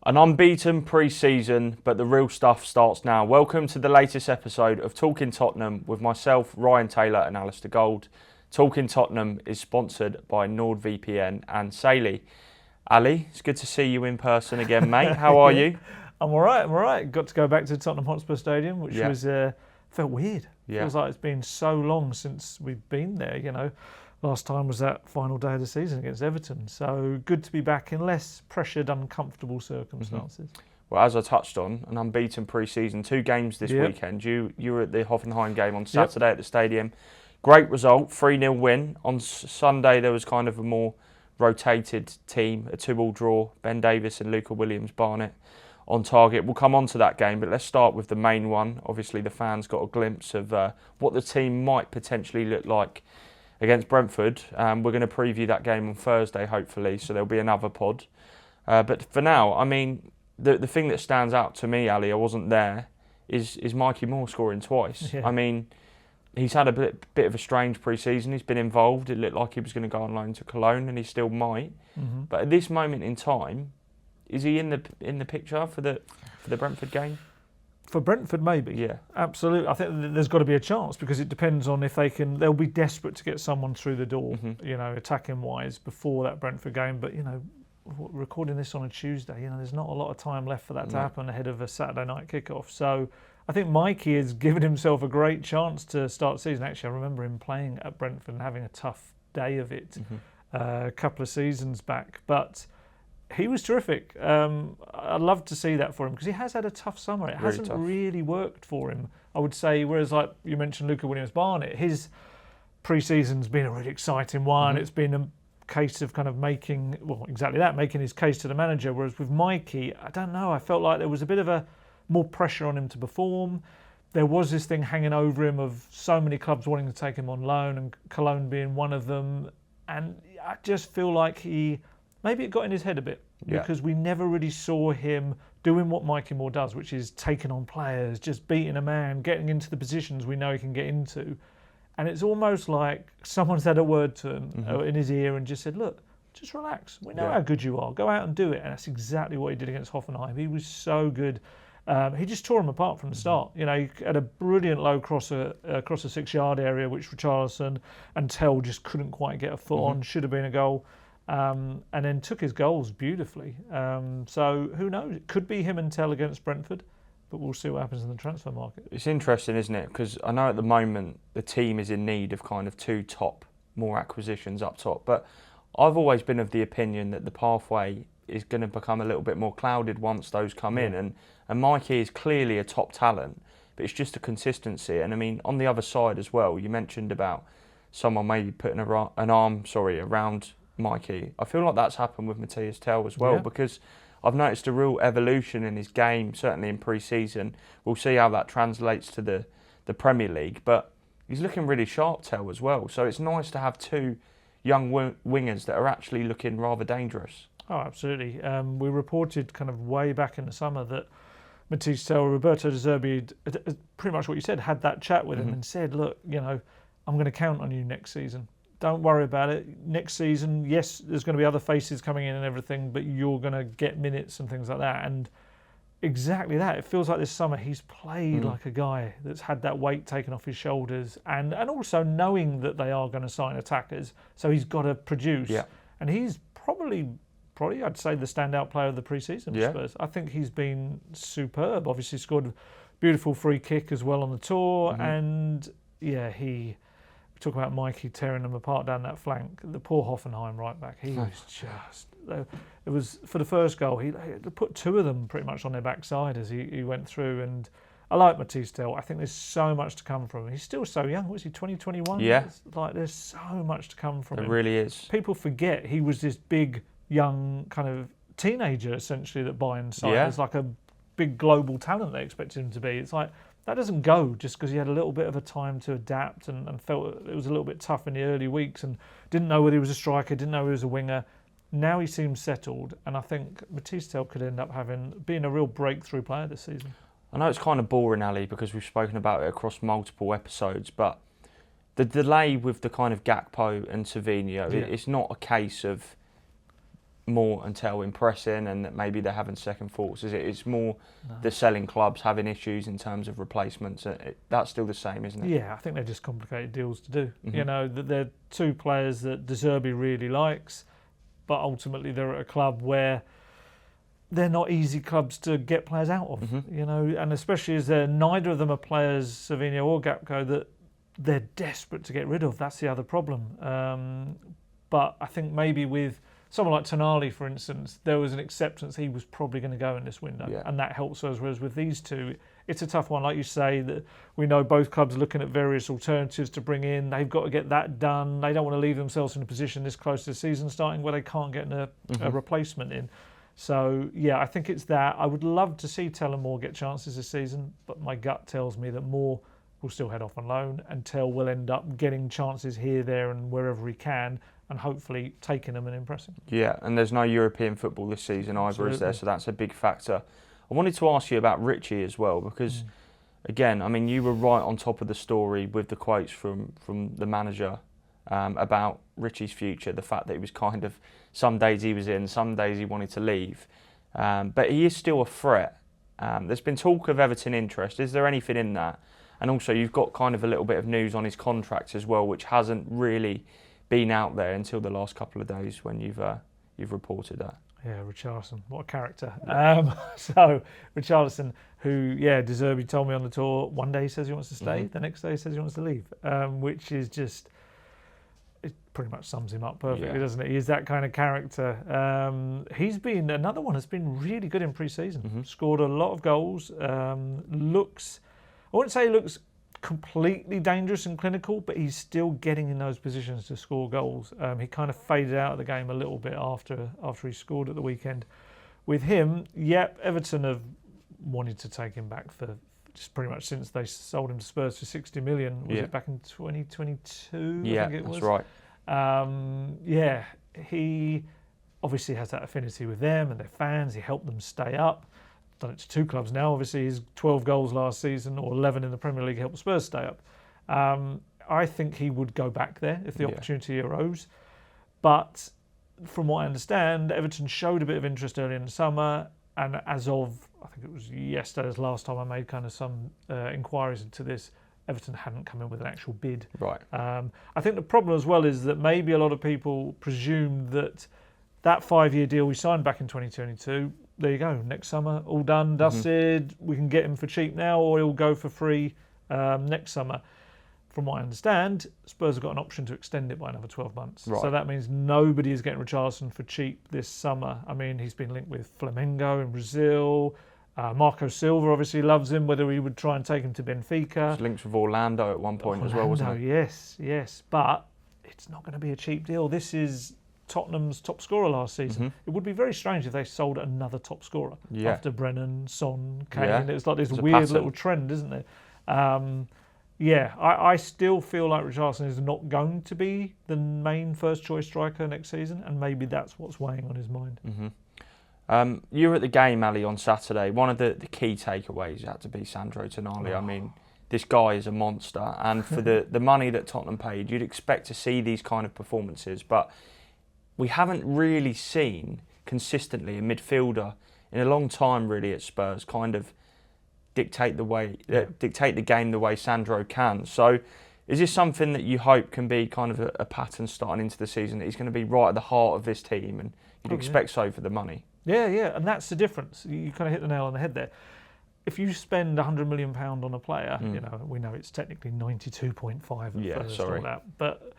An unbeaten pre-season, but the real stuff starts now. Welcome to the latest episode of Talking Tottenham with myself, Ryan Taylor and Alistair Gold. Talking Tottenham is sponsored by NordVPN and Saley. Ali, it's good to see you in person again, mate. How are you? I'm all right. Got to go back to Tottenham Hotspur Stadium, which was felt weird. Feels like it's been so long since we've been there, you know. Last time was that final day of the season against Everton. So good to be back in less pressured, uncomfortable circumstances. Well, as I touched on, an unbeaten pre-season, 2 games this weekend. You were at the Hoffenheim game on Saturday at the stadium. Great result, 3-0 win. On Sunday there was kind of a more rotated team, a 2-2 draw. Ben Davies and Luca Williams-Barnett on target. We'll come on to that game, but let's start with the main one. Obviously the fans got a glimpse of what the team might potentially look like against Brentford. We're going to preview that game on Thursday, hopefully, so there'll be another pod. But for now, I mean, the thing that stands out to me, Ali, I wasn't there, is Mikey Moore scoring twice. Yeah. I mean, he's had a bit of a strange pre-season. He's been involved. It looked like he was going to go on loan to Cologne, and he still might. Mm-hmm. But at this moment in time, is he in the picture for the Brentford game? For Brentford, maybe. Yeah. Absolutely. I think there's got to be a chance because it depends on if they'll be desperate to get someone through the door, you know, attacking-wise before that Brentford game. But, you know, recording this on a Tuesday, you know, there's not a lot of time left for that to happen ahead of a Saturday night kickoff. So I think Mikey has given himself a great chance to start the season. Actually, I remember him playing at Brentford and having a tough day of it a couple of seasons back. But he was terrific. I'd love to see that for him because he has had a tough summer. It hasn't really worked for him, I would say. Whereas, like you mentioned, Luca Williams-Barnett, his pre-season's been a really exciting one. It's been a case of kind of making his case to the manager. Whereas with Mikey, I don't know. I felt like there was a bit of more pressure on him to perform. There was this thing hanging over him of so many clubs wanting to take him on loan, and Cologne being one of them. And I just feel like maybe it got in his head a bit because we never really saw him doing what Mikey Moore does, which is taking on players, just beating a man, getting into the positions we know he can get into. And it's almost like someone's had a word to him in his ear and just said, look, just relax. We know how good you are. Go out and do it. And that's exactly what he did against Hoffenheim. He was so good. He just tore him apart from the start. You know, he had a brilliant low crosser across the 6-yard area, which Richarlison and Tell just couldn't quite get a foot on. Should have been a goal. And then took his goals beautifully. So who knows? It could be him and Tell against Brentford, but we'll see what happens in the transfer market. It's interesting, isn't it? Because I know at the moment the team is in need of kind of 2 more acquisitions up top. But I've always been of the opinion that the pathway is going to become a little bit more clouded once those come in. And Mikey is clearly a top talent, but it's just a consistency. And I mean, on the other side as well, you mentioned about someone maybe putting an arm around Mikey. I feel like that's happened with Matthias Tell as well because I've noticed a real evolution in his game, certainly in pre-season. We'll see how that translates to the Premier League, but he's looking really sharp, Tell, as well. So it's nice to have 2 young wingers that are actually looking rather dangerous. Oh, absolutely. We reported kind of way back in the summer that Matthias Tell, Roberto De Zerbi, pretty much what you said, had that chat with him and said, look, you know, I'm going to count on you next season. Don't worry about it. Next season, yes, there's going to be other faces coming in and everything, but you're going to get minutes and things like that. And exactly that. It feels like this summer he's played like a guy that's had that weight taken off his shoulders and also knowing that they are going to sign attackers. So he's got to produce. Yeah. And he's probably I'd say the standout player of the pre-season for Spurs. I think he's been superb. Obviously scored a beautiful free kick as well on the tour. And talk about Mikey tearing them apart down that flank. The poor Hoffenheim right back. He was just... It was, for the first goal, he put 2 of them pretty much on their backside as he went through. And I like Matthias Tell. I think there's so much to come from him. He's still so young. Was he 2021? Yeah. There's so much to come from him. It really is. People forget he was this big, young kind of teenager, essentially, that Bayern signed. There's like a big global talent they expected him to be. It's like, that doesn't go just because he had a little bit of a time to adapt and felt it was a little bit tough in the early weeks and didn't know whether he was a striker, didn't know he was a winger. Now he seems settled, and I think Matthias Tell could end up being a real breakthrough player this season. I know it's kind of boring, Ali, because we've spoken about it across multiple episodes, but the delay with the kind of Gakpo and Savinho, it's not a case of more until impressing, and that maybe they're having second thoughts? Is it? It's more the selling clubs having issues in terms of replacements. That's still the same, isn't it? Yeah, I think they're just complicated deals to do. You know, that they're two players that De Zerbi really likes, but ultimately they're at a club where they're not easy clubs to get players out of. You know, and especially as neither of them are players, Savinho or Gakpo, that they're desperate to get rid of. That's the other problem. But I think maybe with someone like Tonali, for instance, there was an acceptance he was probably going to go in this window, and that helps us. Whereas with these two, it's a tough one. Like you say, that we know both clubs are looking at various alternatives to bring in. They've got to get that done. They don't want to leave themselves in a position this close to the season starting where they can't get a replacement in. So, yeah, I think it's that. I would love to see Tellemore get chances this season, but my gut tells me that Moore will still head off on loan, and Tell will end up getting chances here, there and wherever he can, and hopefully taking them and impressing. Yeah, and there's no European football this season either, is there? So that's a big factor. I wanted to ask you about Richie as well, because, again, I mean, you were right on top of the story with the quotes from the manager about Richie's future, the fact that he was kind of, some days he was in, some days he wanted to leave. But he is still a threat. There's been talk of Everton interest. Is there anything in that? And also, you've got kind of a little bit of news on his contract as well, which hasn't really been out there until the last couple of days when you've reported that. Yeah, Richarlison, what a character. So Richarlison, who, De Zerbi told me on the tour, one day he says he wants to stay, the next day he says he wants to leave, which is just, it pretty much sums him up perfectly, doesn't it? He is that kind of character. He's been another one that's been really good in pre-season. Scored a lot of goals. I wouldn't say he looks completely dangerous and clinical, but he's still getting in those positions to score goals. He kind of faded out of the game a little bit after he scored at the weekend. With him, Everton have wanted to take him back for just pretty much since they sold him to Spurs for 60 million. Was it back in 2022? Yeah, I think it was. That's right. He obviously has that affinity with them and their fans. He helped them stay up. Done it to two clubs now. Obviously, his 12 goals last season, or 11 in the Premier League, helped Spurs stay up. I think he would go back there if the opportunity arose. But from what I understand, Everton showed a bit of interest early in the summer, and as of, I think it was yesterday's last time I made kind of some inquiries into this, Everton hadn't come in with an actual bid. Right. I think the problem as well is that maybe a lot of people presume that 5-year deal we signed back in 2022, there you go, next summer, all done, dusted, we can get him for cheap now, or he'll go for free next summer. From what I understand, Spurs have got an option to extend it by another 12 months. Right. So that means nobody is getting Richarlison for cheap this summer. I mean, he's been linked with Flamengo in Brazil. Marco Silva obviously loves him, whether he would try and take him to Benfica. He's linked with Orlando at one point as well, wasn't he? Yes. But it's not going to be a cheap deal. This is Tottenham's top scorer last season. It would be very strange if they sold another top scorer after Brennan, Son, Kane. It's like this weird little trend, isn't it? I still feel like Richarlison is not going to be the main first choice striker next season, and maybe that's what's weighing on his mind. You were at the game, Ali, on Saturday. One of the key takeaways had to be Sandro Tonali. I mean, this guy is a monster, and for the money that Tottenham paid, you'd expect to see these kind of performances, but we haven't really seen consistently a midfielder in a long time really at Spurs kind of dictate the game the way Sandro can. So is this something that you hope can be kind of a pattern starting into the season, that he's going to be right at the heart of this team, and you'd expect so for the money? Yeah, and that's the difference. You kind of hit the nail on the head there. If you spend £100 million on a player, we know it's technically 92.5 at first, all that, but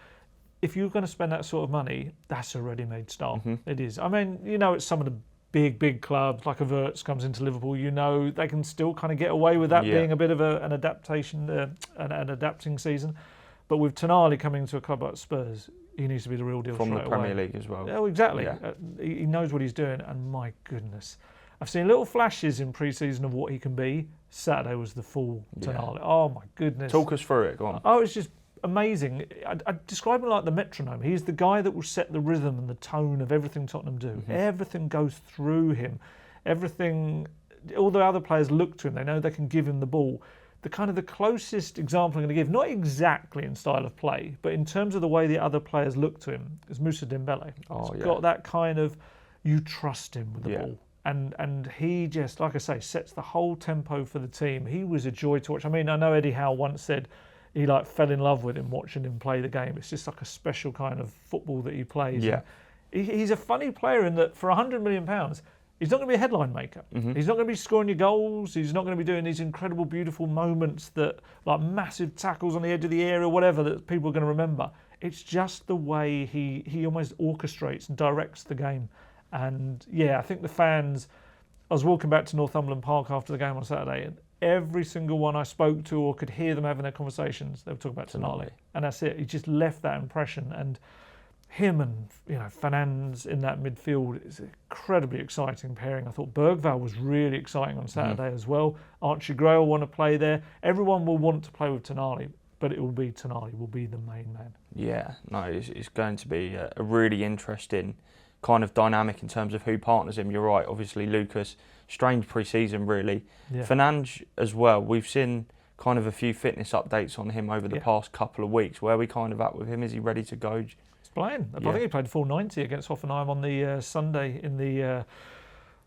if you're going to spend that sort of money, that's a ready-made star. It is. I mean, it's some of the big clubs, like Havertz comes into Liverpool, they can still kind of get away with that being a bit of an adaptation, an adapting season. But with Tonali coming to a club like Spurs, he needs to be the real deal from the Premier League as well. Oh, exactly. Yeah. He knows what he's doing, and my goodness. I've seen little flashes in pre-season of what he can be. Saturday was the full Tonali. Oh, my goodness. Talk us through it, go on. Oh, it's just amazing. I describe him like the metronome. He's the guy that will set the rhythm and the tone of everything Tottenham do. Everything goes through him. Everything, all the other players look to him. They know they can give him the ball. The closest example I'm going to give, not exactly in style of play, but in terms of the way the other players look to him, is Moussa Dembele. He's got that kind of you trust him with the ball. And he just, like I say, sets the whole tempo for the team. He was a joy to watch. I mean, I know Eddie Howe once said he like fell in love with him watching him play the game. It's just like a special kind of football that he plays. Yeah. He's a funny player in that for £100 million, he's not going to be a headline maker. He's not going to be scoring your goals. He's not going to be doing these incredible, beautiful moments that, like massive tackles on the edge of the area, whatever, that people are going to remember. It's just the way he almost orchestrates and directs the game. And yeah, I think the fans, I was walking back to Northumberland Park after the game on Saturday, and every single one I spoke to or could hear them having their conversations, they were talking about Tonali. And that's it. He just left that impression. And him and Fernandes in that midfield is an incredibly exciting pairing. I thought Bergvall was really exciting on Saturday as well. Archie Gray will want to play there. Everyone will want to play with Tonali, but it will be Tonali will be the main man. Yeah, no, it's going to be a really interesting kind of dynamic in terms of who partners him. You're right, obviously Lucas, strange pre-season really. Yeah. Fernandes as well, we've seen kind of a few fitness updates on him over the past couple of weeks. Where are we kind of at with him? Is he ready to go? He's playing. I think he played full 90 against Hoffenheim on the Sunday in the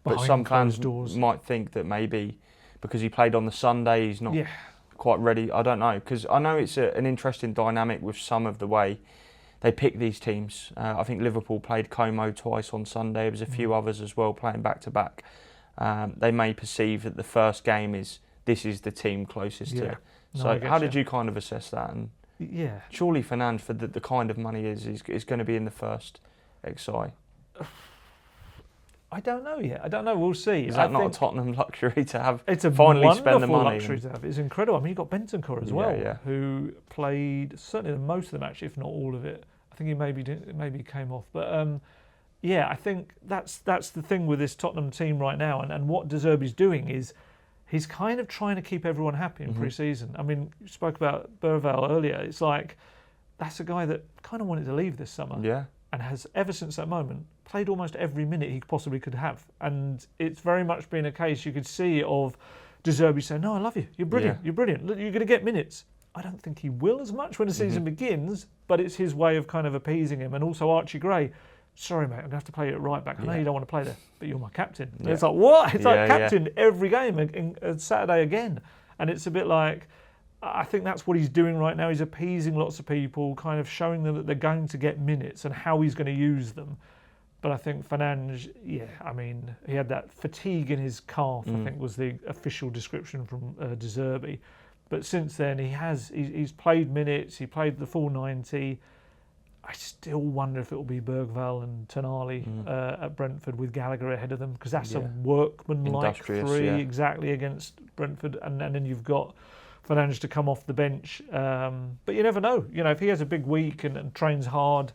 but some fans doors. Might think that maybe because he played on the Sunday he's not quite ready. I don't know, because I know it's an interesting dynamic with some of the way they pick these teams. I think Liverpool played Como twice on Sunday. There was a few others as well playing back to back. They may perceive that the first game this is the team closest to. So how did you kind of assess that? And surely Fernandes, for the kind of money is going to be in the first XI. I don't know yet. I don't know. We'll see. Is that not a Tottenham luxury to have? It's a finally spend the money. Luxury to have. It's incredible. I mean, you've got Bentancur as well, who played certainly most of the match, if not all of it. I think he maybe came off, but I think that's the thing with this Tottenham team right now, and what De Zerbi's doing is he's kind of trying to keep everyone happy in pre-season. I mean, you spoke about Bergvall earlier. It's like that's a guy that kind of wanted to leave this summer, and has ever since that moment played almost every minute he possibly could have, and it's very much been a case you could see of De Zerbi saying, "No, I love you. You're brilliant. You're brilliant. Look, you're going to get minutes." I don't think he will as much when the season begins, but it's his way of kind of appeasing him. And also Archie Gray, sorry mate, I'm going to have to play you at right back. I know you don't want to play there, but you're my captain. And it's like, what? It's like captain every game, and Saturday again. And it's a bit like, I think that's what he's doing right now. He's appeasing lots of people, kind of showing them that they're going to get minutes and how he's going to use them. But I think Fernandes, I mean, he had that fatigue in his calf, I think was the official description from De Zerbi. But since then, he's played minutes. He played the full 90. I still wonder if it will be Bergvall and Tonali at Brentford with Gallagher ahead of them, because that's a workmanlike three exactly against Brentford. And then you've got Fernandes to come off the bench. But you never know. If he has a big week and trains hard,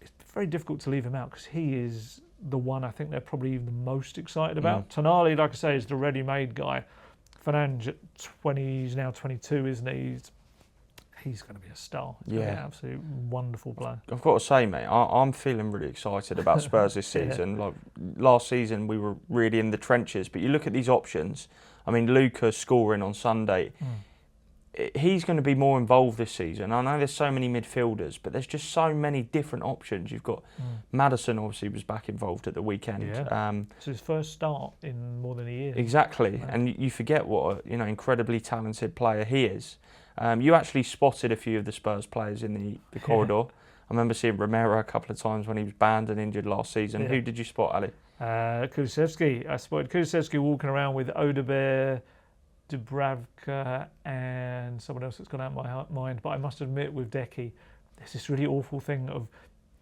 it's very difficult to leave him out, because he is the one I think they're probably even the most excited about. Tonali, like I say, is the ready-made guy. Fernandes at 20, he's now 22, isn't he? He's going to be a star. He's going to be an absolute wonderful player. I've got to say, mate, I'm feeling really excited about Spurs this season. Like last season, we were really in the trenches, but you look at these options. I mean, Lucas scoring on Sunday. He's going to be more involved this season. I know there's so many midfielders, but there's just so many different options. You've got Maddison, obviously, was back involved at the weekend. It's his first start in more than a year. Exactly, and you forget what an incredibly talented player he is. You actually spotted a few of the Spurs players in the corridor. I remember seeing Romero a couple of times when he was banned and injured last season. Who did you spot, Ali? Kulusevski. I spotted Kulusevski walking around with Odegaard, Dubravka and someone else that's gone out of my mind, but I must admit with Decky, there's this really awful thing of,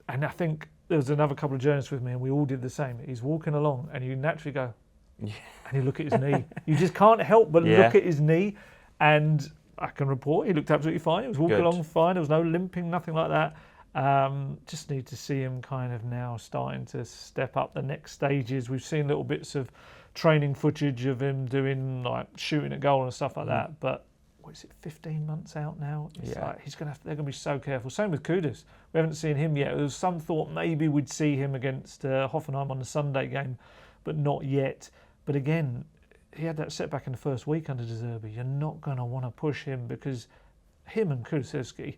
and I think there was another couple of journalists with me and we all did the same. He's walking along and you naturally go, and you look at his knee. You just can't help but look at his knee, and I can report he looked absolutely fine. He was walking along fine. There was no limping, nothing like that. Just need to see him kind of now starting to step up the next stages. We've seen little bits of training footage of him doing like shooting at goal and stuff like that, but what is it, 15 months out now? It's like they're going to be so careful. Same with Kudus. We haven't seen him yet. There was some thought maybe we'd see him against Hoffenheim on the Sunday game, but not yet. But again, he had that setback in the first week under De Zerbi. You're not going to want to push him, because him and Kulusevski,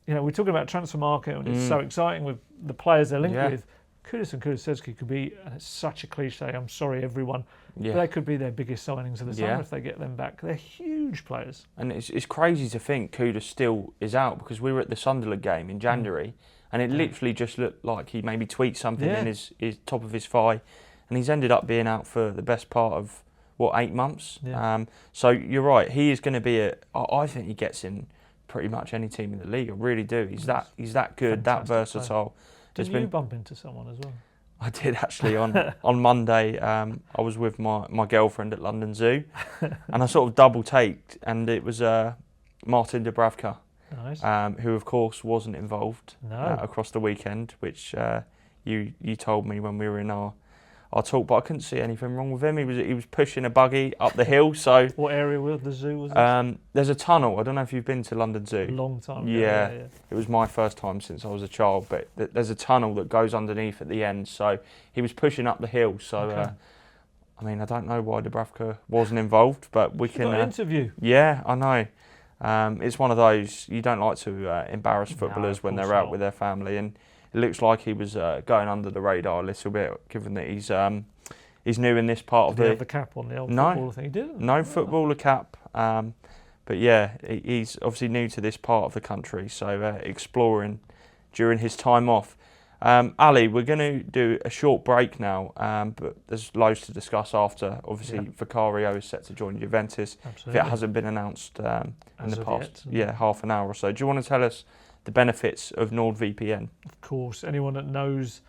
we're talking about transfer market and it's so exciting with the players they're linked with. Kudus and Kulusevski could be, and it's such a cliche, I'm sorry everyone, Yeah. but they could be their biggest signings of the summer Yeah. if they get them back. They're huge players. And it's crazy to think Kudus still is out, because we were at the Sunderland game in January and it literally just looked like he maybe tweaked something in his top of his thigh, and he's ended up being out for the best part of, 8 months? Yeah. So you're right, he is going to be I think he gets in pretty much any team in the league. I really do. He's that good, that versatile. Did you bump into someone as well? I did actually on Monday. I was with my girlfriend at London Zoo, and I sort of double taked, and it was Martin Dubravka, Nice. who of course wasn't involved across the weekend, which you told me when we were in our talk, but I couldn't see anything wrong with him. He was pushing a buggy up the hill. So what area of the zoo was this? There's a tunnel. I don't know if you've been to London Zoo. A long time ago. Yeah. It was my first time since I was a child, but there's a tunnel that goes underneath at the end. So he was pushing up the hill. So I mean, I don't know why Dubravka wasn't involved, but we can got an interview. Yeah, I know. It's one of those, you don't like to embarrass footballers when they're out with their family, and it looks like he was going under the radar a little bit, given that he's new in this part of Did he have the cap on the old footballer thing? He didn't. No footballer cap. But yeah, he's obviously new to this part of the country, so exploring during his time off. Ali, we're going to do a short break now, but there's loads to discuss after. Obviously, Vicario is set to join Juventus. Absolutely. If it hasn't been announced in the past, yet. half an hour or so. Do you want to tell us the benefits of NordVPN? Of course, anyone that knows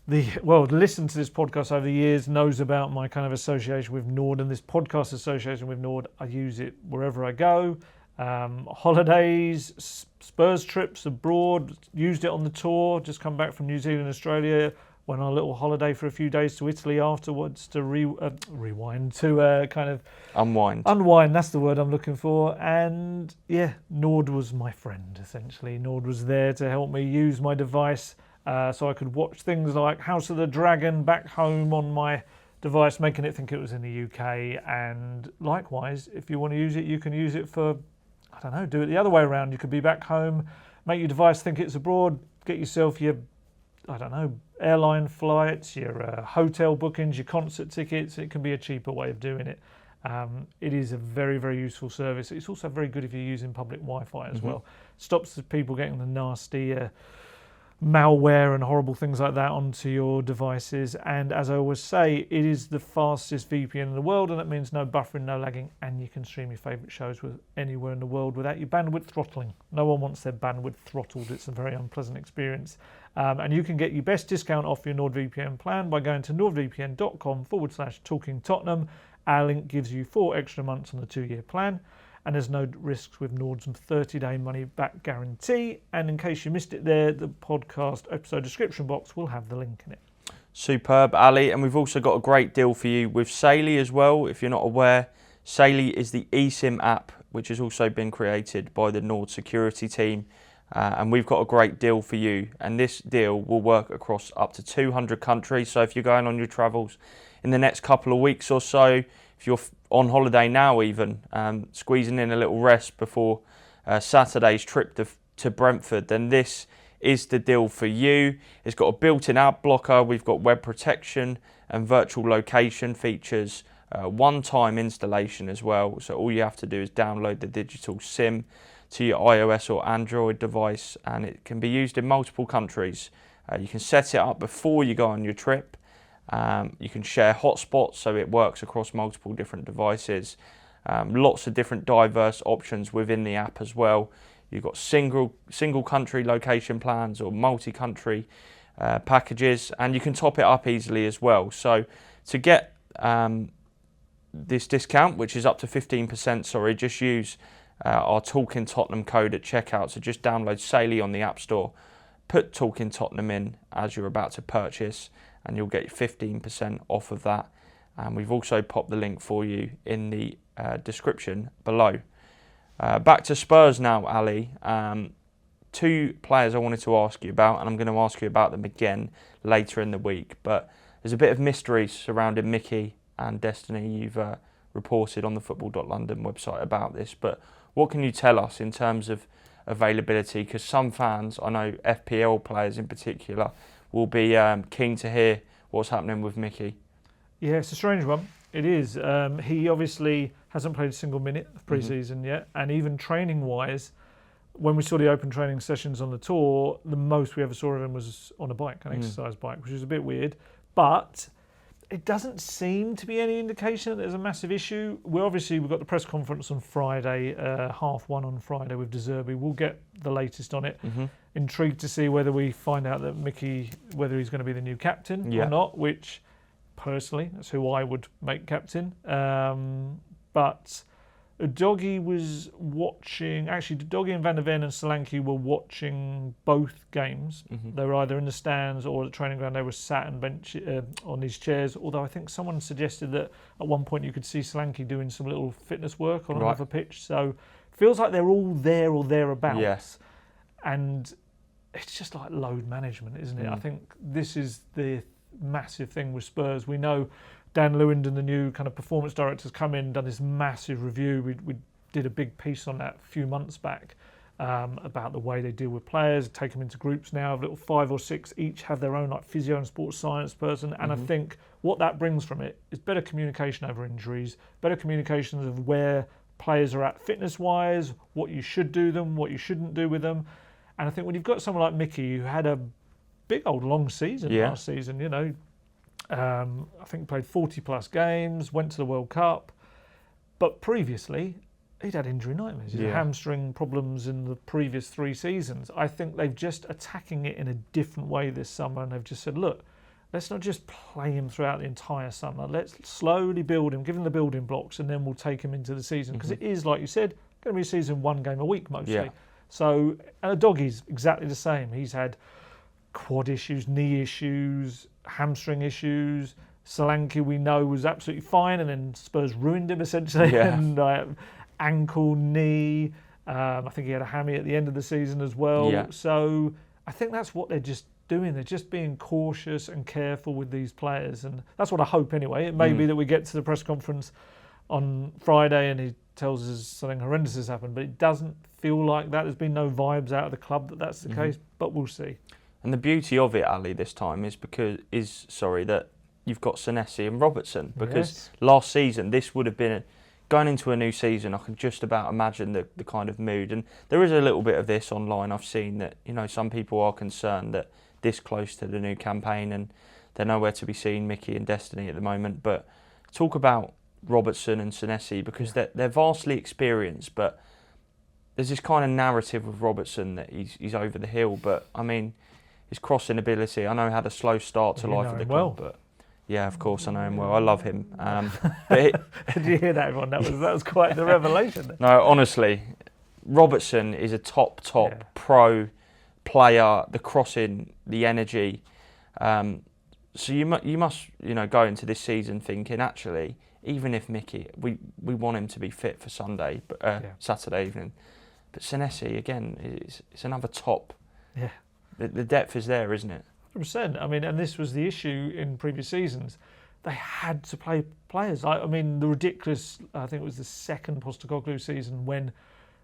listened to this podcast over the years knows about my kind of association with Nord, and this podcast association with Nord. I use it wherever I go. Holidays, Spurs trips abroad, used it on the tour, just come back from New Zealand, Australia, went on a little holiday for a few days to Italy afterwards to rewind, to kind of... Unwind, that's the word I'm looking for. And yeah, Nord was my friend, essentially. Nord was there to help me use my device so I could watch things like House of the Dragon back home on my device, making it think it was in the UK. And likewise, if you want to use it, you can use it for... I don't know, do it the other way around. You could be back home, make your device think it's abroad, get yourself your, I don't know, airline flights, your hotel bookings, your concert tickets. It can be a cheaper way of doing it. It is a very, very useful service. It's also very good if you're using public Wi-Fi as well. Stops the people getting the nasty malware and horrible things like that onto your devices. And as I always say, it is the fastest VPN in the world, and that means no buffering, no lagging, and you can stream your favourite shows with anywhere in the world without your bandwidth throttling. No one wants their bandwidth throttled. It's a very unpleasant experience. And you can get your best discount off your NordVPN plan by going to nordvpn.com/talkingtottenham. Our link gives you 4 extra months on the 2-year plan. And there's no risks with Nord's 30-day money-back guarantee. And in case you missed it there, the podcast episode description box will have the link in it. Superb, Ali. And we've also got a great deal for you with Saily as well. If you're not aware, Saily is the eSIM app, which has also been created by the Nord security team. And we've got a great deal for you. And this deal will work across up to 200 countries. So if you're going on your travels in the next couple of weeks or so, if you're on holiday now even, squeezing in a little rest before Saturday's trip to Brentford, then this is the deal for you. It's got a built-in ad blocker, we've got web protection and virtual location features, one-time installation as well. So all you have to do is download the digital SIM to your iOS or Android device, and it can be used in multiple countries. You can set it up before you go on your trip. You can share hotspots, so it works across multiple different devices. Lots of different diverse options within the app as well. You've got single country location plans or multi-country packages, and you can top it up easily as well. So to get this discount, which is up to 15%, just use our Talking Tottenham code at checkout. So just download Saily on the App Store, put Talking Tottenham in as you're about to purchase, and you'll get 15% off of that. And we've also popped the link for you in the description below. Back to Spurs now, Ali. 2 players I wanted to ask you about, and I'm going to ask you about them again later in the week. But there's a bit of mystery surrounding Mickey and Destiny. You've reported on the football.london website about this. But what can you tell us in terms of availability? Because some fans, I know FPL players in particular, will be keen to hear what's happening with Mickey. Yeah, it's a strange one. It is. He obviously hasn't played a single minute of pre-season yet, and even training-wise, when we saw the open training sessions on the tour, the most we ever saw of him was on a bike, an exercise bike, which is a bit weird. But it doesn't seem to be any indication that there's a massive issue. We've got the press conference on Friday, 1:30 on Friday with De Zerbi. We'll get the latest on it. Intrigued to see whether we find out that Mickey, whether he's going to be the new captain or not, which personally, that's who I would make captain. But Doggy was watching, actually Doggy and Van der Ven and Solanke were watching both games. They were either in the stands or at the training ground. They were sat and bench on these chairs, although I think someone suggested that at one point you could see Solanke doing some little fitness work on another pitch. So it feels like they're all there or thereabouts. Yes. And it's just like load management, isn't it? I think this is the massive thing with Spurs. We know Dan Lewington, the new kind of performance director, has come in and done this massive review. We did a big piece on that a few months back about the way they deal with players, take them into groups now of little 5 or 6, each have their own like physio and sports science person. And I think what that brings from it is better communication over injuries, better communications of where players are at fitness-wise, what you should do them, what you shouldn't do with them. And I think when you've got someone like Mickey, who had a big old long season last season, you know, I think played 40 plus games, went to the World Cup, but previously he'd had injury nightmares. He'd had hamstring problems in the previous 3 seasons. I think they've just attacking it in a different way this summer, and they've just said, look, let's not just play him throughout the entire summer. Let's slowly build him, give him the building blocks, and then we'll take him into the season. Because it is, like you said, going to be a season 1 game a week mostly. Yeah. So, and Doggy's exactly the same. He's had quad issues, knee issues, hamstring issues. Solanke, we know, was absolutely fine, and then Spurs ruined him essentially. And ankle, knee. I think he had a hammy at the end of the season as well. So I think that's what they're just doing. They're just being cautious and careful with these players, and that's what I hope anyway. It may be that we get to the press conference on Friday and he tells us something horrendous has happened, but it doesn't feel like that. There's been no vibes out of the club that that's the case, but we'll see. And the beauty of it, Ali, this time is that you've got Senesi and Robertson, because last season this would have been going into a new season. I can just about imagine the kind of mood, and there is a little bit of this online. I've seen that, you know, some people are concerned that this close to the new campaign and they're nowhere to be seen, Mickey and Destiny at the moment. But talk about Robertson and Senesi, because they're vastly experienced, but there's this kind of narrative with Robertson that he's over the hill. But I mean, his crossing ability, I know he had a slow start to life at the club, but yeah, of course I know him well. I love him. Did you hear that, everyone? That was quite the revelation. No, honestly, Robertson is a top pro player. The crossing, the energy. So you must go into this season thinking, actually, even if Mickey, we want him to be fit for Sunday, Saturday evening. But Senesi, again, it's another top. Yeah. The depth is there, isn't it? 100%. I mean, and this was the issue in previous seasons. They had to play players. I mean, the ridiculous, I think it was the second Postecoglou season when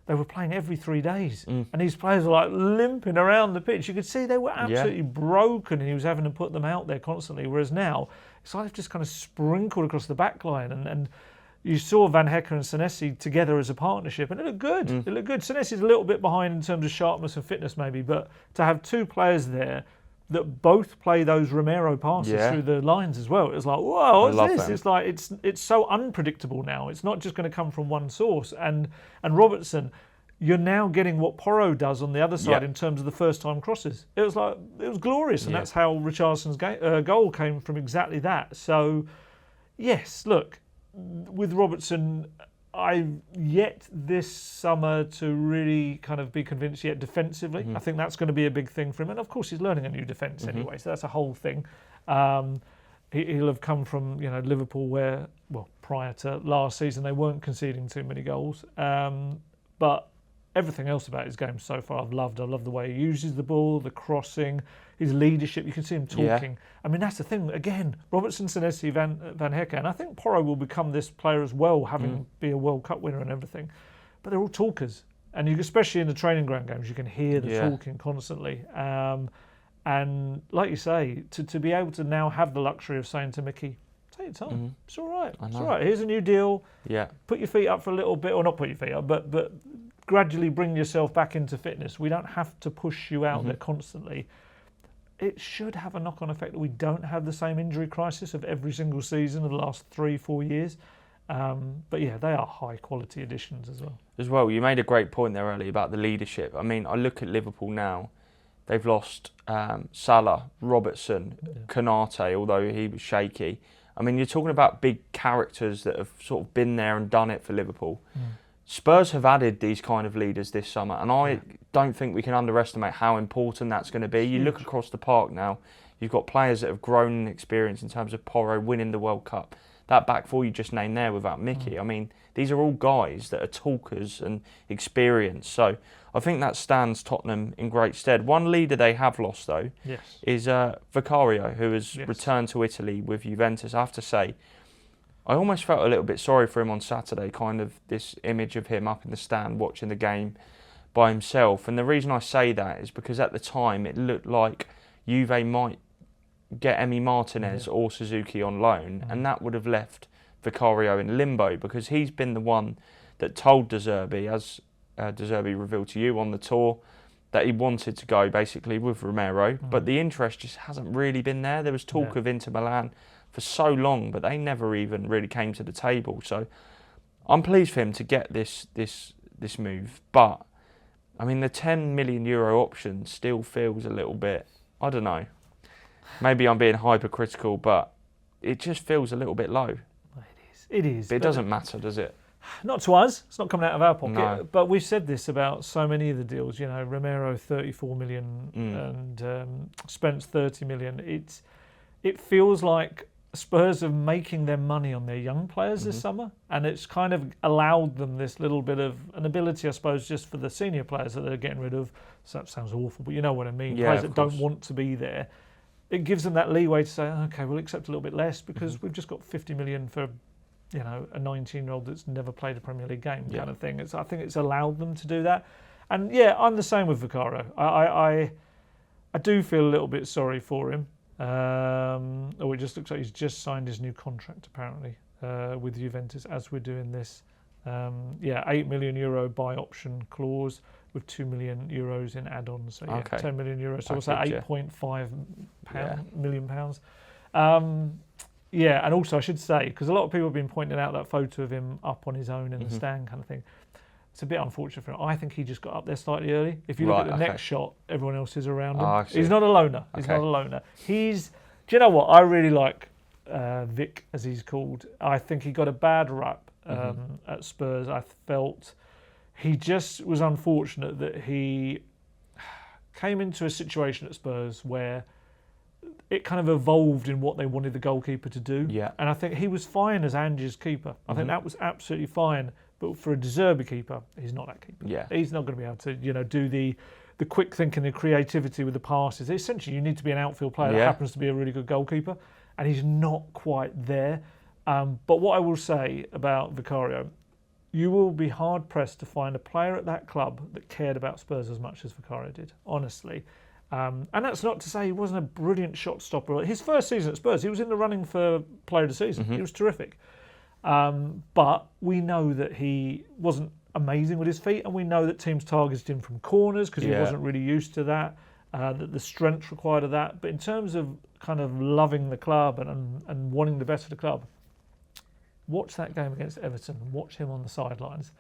they were playing every 3 days. And these players were like limping around the pitch. You could see they were absolutely broken, and he was having to put them out there constantly. Whereas now, it's like they've just kind of sprinkled across the back line. And you saw Van Hecker and Senesi together as a partnership, and it looked good. It looked good. Senesi's a little bit behind in terms of sharpness and fitness maybe, but to have 2 players there that both play those Romero passes through the lines as well, it was like, whoa, what's this? Them. It's like it's so unpredictable now. It's not just going to come from one source. And Robertson, you're now getting what Porro does on the other side in terms of the first-time crosses. It was glorious, and that's how Richarlison's goal came from exactly that. So, yes, look, with Robertson, I've yet this summer to really kind of be convinced yet defensively. I think that's going to be a big thing for him. And of course, he's learning a new defence anyway, so that's a whole thing. He'll have come from Liverpool where, well, prior to last season, they weren't conceding too many goals. But everything else about his game so far I've loved. I love the way he uses the ball, the crossing, his leadership. You can see him talking. I mean, that's the thing. Again, Robertson, Senesi, Van Hecker. And I think Porro will become this player as well, having be a World Cup winner and everything. But they're all talkers. And especially in the training ground games, you can hear the talking constantly. And like you say, to be able to now have the luxury of saying to Mickey, take your time, it's all right, it's all right. Here's a new deal. Yeah. Put your feet up for a little bit, or not put your feet up, but gradually bring yourself back into fitness. We don't have to push you out there constantly. It should have a knock-on effect that we don't have the same injury crisis of every single season of the last 3-4 years. But yeah, they are high-quality additions as well. As well, you made a great point there earlier about the leadership. I mean, I look at Liverpool now. They've lost Salah, Robertson, Konate, although he was shaky. I mean, you're talking about big characters that have sort of been there and done it for Liverpool. Spurs have added these kind of leaders this summer, and I don't think we can underestimate how important that's going to be. You look across the park now, you've got players that have grown in experience in terms of Porro winning the World Cup. That back four you just named there without Mickey, I mean, these are all guys that are talkers and experienced. So I think that stands Tottenham in great stead. One leader they have lost, though, is Vicario, who has returned to Italy with Juventus. I have to say, I almost felt a little bit sorry for him on Saturday, kind of this image of him up in the stand watching the game by himself. And the reason I say that is because at the time it looked like Juve might get Emi Martinez or Suzuki on loan, and that would have left Vicario in limbo, because he's been the one that told De Zerbi, as De Zerbi revealed to you on the tour, that he wanted to go basically with Romero, but the interest just hasn't really been there. There was talk of Inter Milan for so long, but they never even really came to the table. So I'm pleased for him to get this move, but I mean the €10 million option still feels a little bit, I don't know. Maybe I'm being hypercritical, but it just feels a little bit low. It is. But it doesn't matter, does it? Not to us. It's not coming out of our pocket. No. But we've said this about so many of the deals. You know, Romero 34 million and Spence 30 million. It feels like Spurs are making their money on their young players this summer, and it's kind of allowed them this little bit of an ability, I suppose, just for the senior players that they're getting rid of. So that sounds awful, but you know what I mean. Players that don't want to be there. It gives them that leeway to say, okay, we'll accept a little bit less because we've just got 50 million for, you know, a 19-year-old that's never played a Premier League game kind of thing. I think it's allowed them to do that. And yeah, I'm the same with Vicario. I do feel a little bit sorry for him. It just looks like he's just signed his new contract apparently with Juventus as we're doing this. €8 million buy option clause with €2 million in add-ons. So yeah, €10 million. So what's that? £8.5 million pounds. And also I should say, because a lot of people have been pointing out that photo of him up on his own in the stand kind of thing. It's a bit unfortunate for him. I think he just got up there slightly early. If you look at the next shot, everyone else is around him. He's not a loner. He's not a loner. Do you know what? I really like Vic, as he's called. I think he got a bad rap at Spurs. I felt he just was unfortunate that he came into a situation at Spurs where it kind of evolved in what they wanted the goalkeeper to do. Yeah. And I think he was fine as Ange's keeper. I think that was absolutely fine. But for a De Zerbi keeper, he's not that keeper. Yeah. He's not going to be able to, do the quick thinking, the creativity with the passes. Essentially, you need to be an outfield player that happens to be a really good goalkeeper, and he's not quite there. But what I will say about Vicario, you will be hard-pressed to find a player at that club that cared about Spurs as much as Vicario did, honestly. And that's not to say he wasn't a brilliant shot stopper. His first season at Spurs, he was in the running for Player of the Season. He was terrific. But we know that he wasn't amazing with his feet, and we know that teams targeted him from corners because he wasn't really used to that, that the strength required of that. But in terms of kind of loving the club and wanting the best for the club, watch that game against Everton and watch him on the sidelines.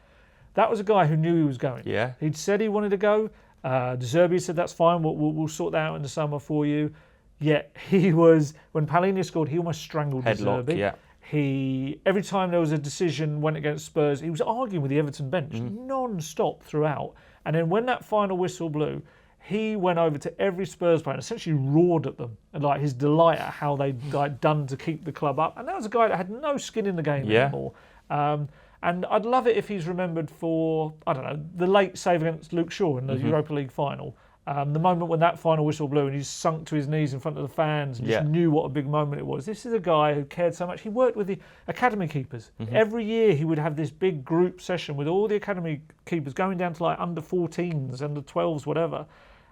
That was a guy who knew he was going. Yeah. He'd said he wanted to go. De Zerbi said, that's fine, we'll sort that out in the summer for you. Yet he was, when Palhinha scored, he almost strangled De Zerbi. Every time there was a decision went against Spurs, he was arguing with the Everton bench non-stop throughout. And then when that final whistle blew, he went over to every Spurs player and essentially roared at them and like his delight at how they'd done to keep the club up. And that was a guy that had no skin in the game anymore. And I'd love it if he's remembered for, I don't know, the late save against Luke Shaw in the Europa League final. The moment when that final whistle blew and he sunk to his knees in front of the fans and just knew what a big moment it was. This is a guy who cared so much. He worked with the academy keepers. Every year he would have this big group session with all the academy keepers going down to like under 14s, under 12s, whatever.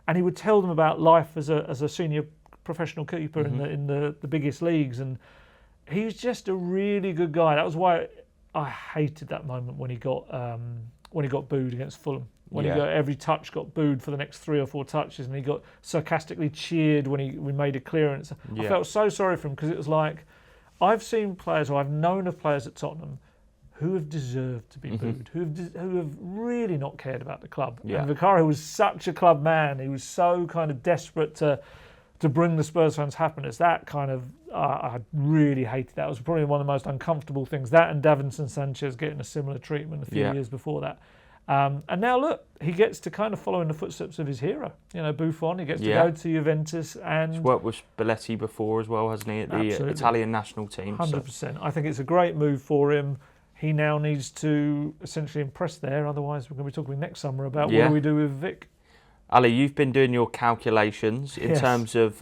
and he would tell them about life as a senior professional keeper in the biggest leagues, and he was just a really good guy. That was why I hated that moment when he got booed against Fulham. When he got every touch got booed for the next 3 or 4 touches, and he got sarcastically cheered when we made a clearance. I felt so sorry for him, because it was like, I've seen players, or I've known of players at Tottenham who have deserved to be booed, who have really not cared about the club. And Vicario was such a club man. He was so kind of desperate to bring the Spurs fans happiness. That kind of, I really hated that. It was probably one of the most uncomfortable things. That and Davinson Sanchez getting a similar treatment a few years before that. And now look, he gets to kind of follow in the footsteps of his hero. You know, Buffon. He gets to go to Juventus, and he's worked with Spalletti before as well, hasn't he, at the Italian national team? 100%. So. I think it's a great move for him. He now needs to essentially impress there. Otherwise, we're going to be talking next summer about what do we do with Vic. Ali, you've been doing your calculations in terms of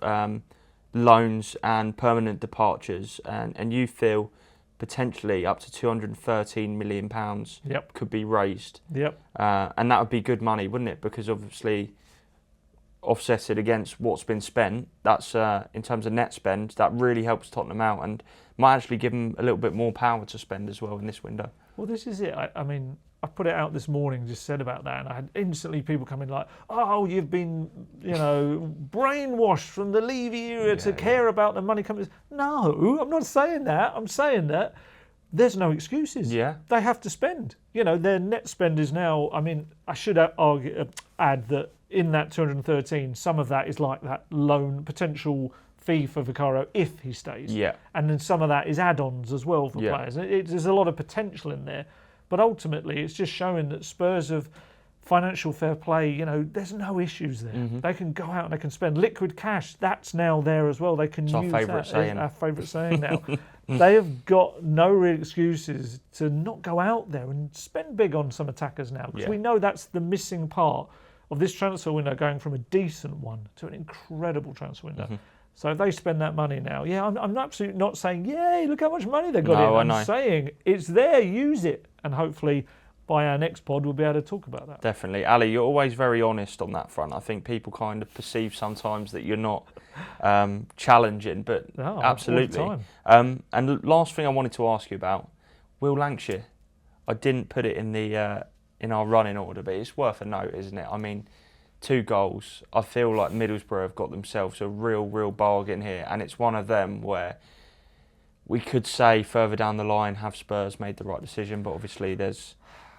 loans and permanent departures, and you feel potentially up to £213 million could be raised. And that would be good money, wouldn't it? Because obviously, offsetted against what's been spent, that's in terms of net spend, that really helps Tottenham out and might actually give them a little bit more power to spend as well in this window. Well, this is it. I mean, I put it out this morning, just said about that, and I had instantly people come in like, oh, you've been, brainwashed from the Levy era to care about the money coming. No, I'm not saying that. I'm saying that there's no excuses. They have to spend. Their net spend is now, I should add that in that 213, some of that is like that loan potential fee for Vicario if he stays. And then some of that is add-ons as well for players. There's a lot of potential in there. But ultimately, it's just showing that Spurs have financial fair play. There's no issues there. They can go out and they can spend liquid cash. That's now there as well. They can use that. Our favourite saying now. They have got no real excuses to not go out there and spend big on some attackers now. Because we know that's the missing part of this transfer window, going from a decent one to an incredible transfer window. So if they spend that money now, I'm absolutely not saying, yay, look how much money they got in. I'm saying it's there, use it. And hopefully by our next pod, we'll be able to talk about that. Definitely. Ali, you're always very honest on that front. I think people kind of perceive sometimes that you're not challenging, but absolutely. All the time. And the last thing I wanted to ask you about, Will Lancashire. I didn't put it in the in our running order, but it's worth a note, isn't it? I mean, 2 goals. I feel like Middlesbrough have got themselves a real bargain here, and it's one of them where we could say further down the line, have Spurs made the right decision, but obviously there's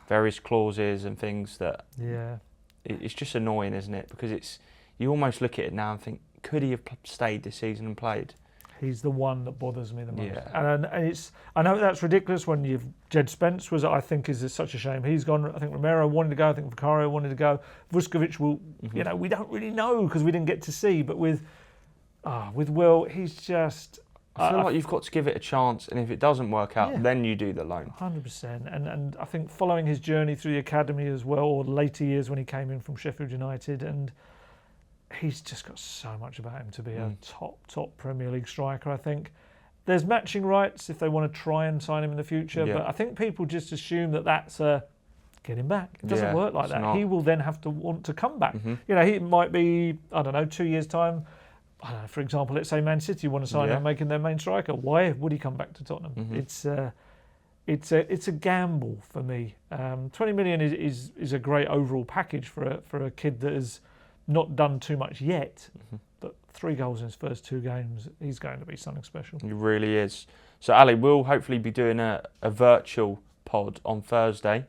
various clauses and things that it's just annoying, isn't it? Because you almost look at it now and think, could he have stayed this season and played? He's the one that bothers me the most. And I know that's ridiculous when Jed Spence was, I think, is such a shame. He's gone. I think Romero wanted to go. I think Vicario wanted to go. Vuskovic will, we don't really know because we didn't get to see. But with Will, he's just... I feel like you've got to give it a chance, and if it doesn't work out, then you do the loan. 100%. And I think following his journey through the academy as well, or later years when he came in from Sheffield United, and he's just got so much about him to be a top Premier League striker, I think. There's matching rights if they want to try and sign him in the future, but I think people just assume that that's get him back. It doesn't work like that. He will then have to want to come back. He might be, 2 years' time. I don't know, for example, let's say Man City want to sign him, making their main striker. Why would he come back to Tottenham? It's a gamble for me. 20 million is a great overall package for a kid that has not done too much yet, but 3 goals in his first 2 games, he's going to be something special. He really is. So Ali, we'll hopefully be doing a virtual pod on Thursday.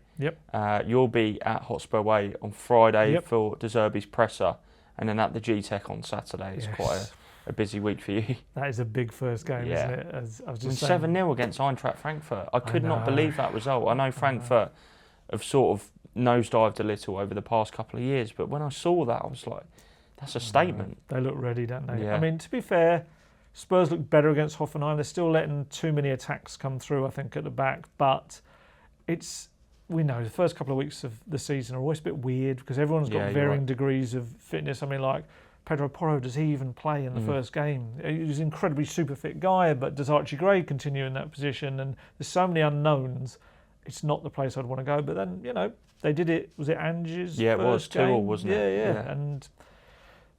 You'll be at Hotspur Way on Friday for De Zerbi's presser. And then at the G-Tech on Saturday. It's quite a busy week for you. That is a big first game, isn't it? As I was just 7-0 against Eintracht Frankfurt. I could not believe that result. I know Frankfurt have sort of nosedived a little over the past couple of years, but when I saw that, I was like, that's a statement. They look ready, don't they? I mean, to be fair, Spurs look better against Hoffenheim. They're still letting too many attacks come through, I think, at the back. But we know the first couple of weeks of the season are always a bit weird because everyone's got varying degrees of fitness. I mean, like Pedro Porro, does he even play in the first game? He's an incredibly super fit guy, but does Archie Gray continue in that position? And there's so many unknowns. It's not the place I'd want to go. But then, they did it. Was it Ange's? Yeah, it was first game? 2-2, wasn't it? Yeah. And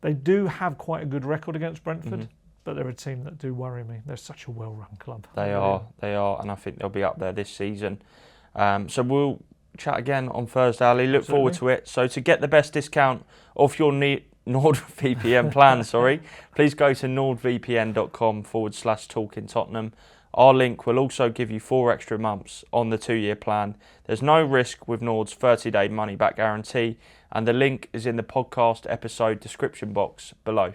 They do have quite a good record against Brentford, but they're a team that do worry me. They're such a well-run club. They are, and I think they'll be up there this season. So we'll chat again on Thursday, Ali. Look forward to it. So to get the best discount off your NordVPN plan, please go to nordvpn.com/talkingtottenham. Our link will also give you 4 extra months on the 2-year plan. There's no risk with Nord's 30-day money-back guarantee, and the link is in the podcast episode description box below.